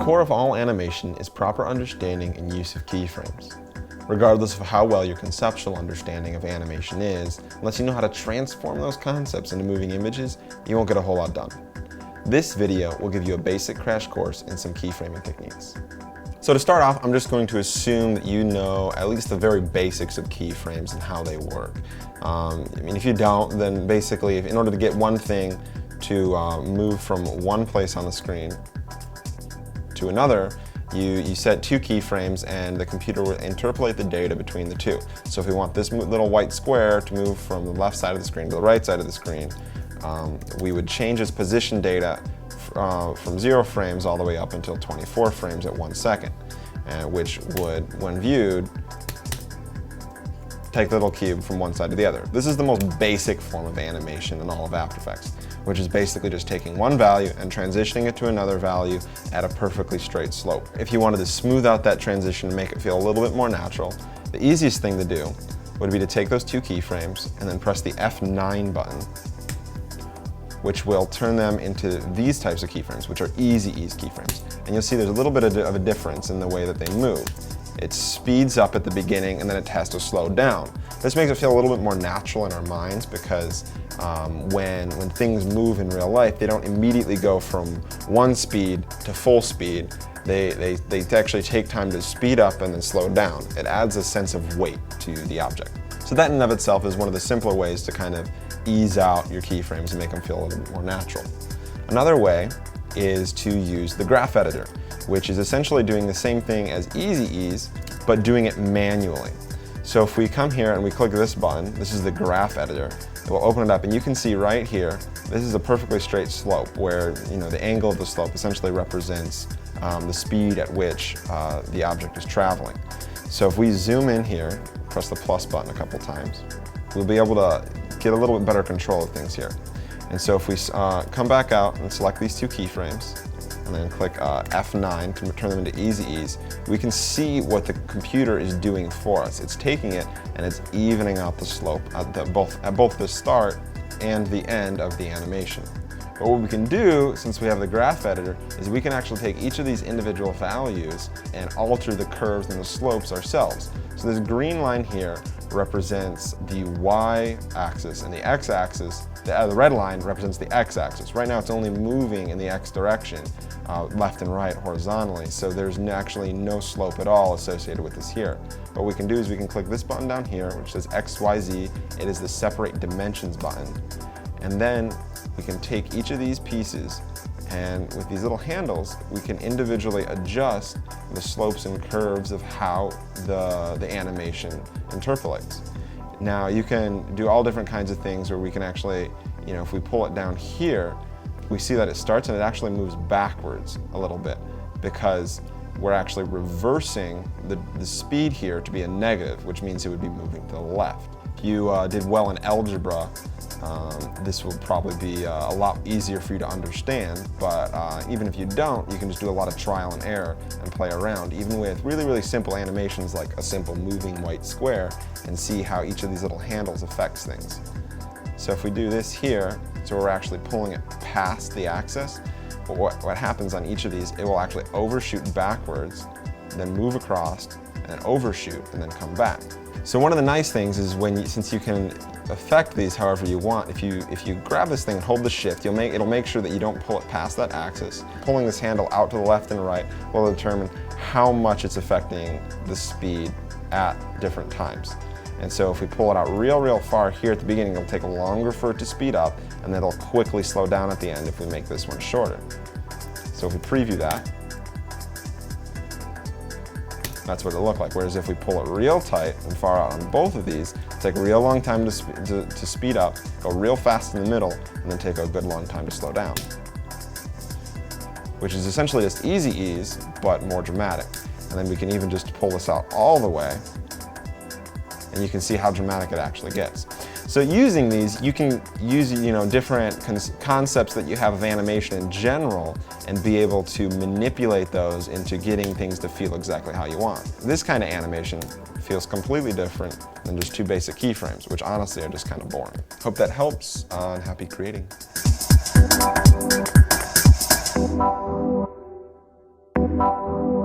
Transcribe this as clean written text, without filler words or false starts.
core of all animation is proper understanding and use of keyframes. Regardless of how well your conceptual understanding of animation is, unless you know how to transform those concepts into moving images, you won't get a whole lot done. This video will give you a basic crash course in some keyframing techniques. So to start off, I'm just going to assume that you know at least the very basics of keyframes and how they work. If you don't, then basically, in order to get one thing to move from one place on the screen to another, you set two keyframes and the computer will interpolate the data between the two. So if we want this little white square to move from the left side of the screen to the right side of the screen, we would change its position data from 0 frames all the way up until 24 frames at 1 second, which would, when viewed, take the little cube from one side to the other. This is the most basic form of animation in all of After Effects, which is basically just taking one value and transitioning it to another value at a perfectly straight slope. If you wanted to smooth out that transition and make it feel a little bit more natural, the easiest thing to do would be to take those two keyframes and then press the F9 button, which will turn them into these types of keyframes, which are easy ease keyframes. And you'll see there's a little bit of a difference in the way that they move. It speeds up at the beginning and then it has to slow down. This makes it feel a little bit more natural in our minds because when things move in real life, they don't immediately go from one speed to full speed. They actually take time to speed up and then slow down. It adds a sense of weight to the object. So that in and of itself is one of the simpler ways to kind of ease out your keyframes and make them feel a little bit more natural. Another way is to use the graph editor, which is essentially doing the same thing as Easy Ease, but doing it manually. So if we come here and we click this button, this is the graph editor, it will open it up and you can see right here, this is a perfectly straight slope where the angle of the slope essentially represents the speed at which the object is traveling. So if we zoom in here, press the plus button a couple times, we'll be able to get a little bit better control of things here. And so if we come back out and select these two keyframes, and then click F9 to turn them into Easy Ease, we can see what the computer is doing for us. It's taking it and it's evening out the slope at both the start and the end of the animation. But what we can do, since we have the graph editor, is we can actually take each of these individual values and alter the curves and the slopes ourselves. So this green line here represents the y-axis, and the x-axis, the red line represents the x-axis. Right now it's only moving in the x direction, left and right horizontally, so there's actually no slope at all associated with this here. What we can do is we can click this button down here, which says XYZ. It is the separate dimensions button. And then we can take each of these pieces, and with these little handles, we can individually adjust the slopes and curves of how the animation interpolates. Now you can do all different kinds of things where we can actually, if we pull it down here, we see that it starts and it actually moves backwards a little bit because we're actually reversing the speed here to be a negative, which means it would be moving to the left. If you did well in algebra, this will probably be a lot easier for you to understand, but even if you don't, you can just do a lot of trial and error and play around, even with really, really simple animations like a simple moving white square, and see how each of these little handles affects things. So if we do this here, so we're actually pulling it past the axis, but what happens on each of these, it will actually overshoot backwards, then move across, and then overshoot, and then come back. So one of the nice things is since you can affect these however you want, if you grab this thing and hold the shift, it'll make sure that you don't pull it past that axis. Pulling this handle out to the left and right will determine how much it's affecting the speed at different times. And so if we pull it out real far here at the beginning, it'll take longer for it to speed up, and then it'll quickly slow down at the end if we make this one shorter. So if we preview that, that's what it'll look like. Whereas if we pull it real tight and far out on both of these, take a real long time to speed up, go real fast in the middle, and then take a good long time to slow down. Which is essentially just Easy Ease, but more dramatic. And then we can even just pull this out all the way, and you can see how dramatic it actually gets. So using these, you can use different concepts that you have of animation in general and be able to manipulate those into getting things to feel exactly how you want. This kind of animation feels completely different than just two basic keyframes, which honestly are just kind of boring. Hope that helps, and happy creating. you.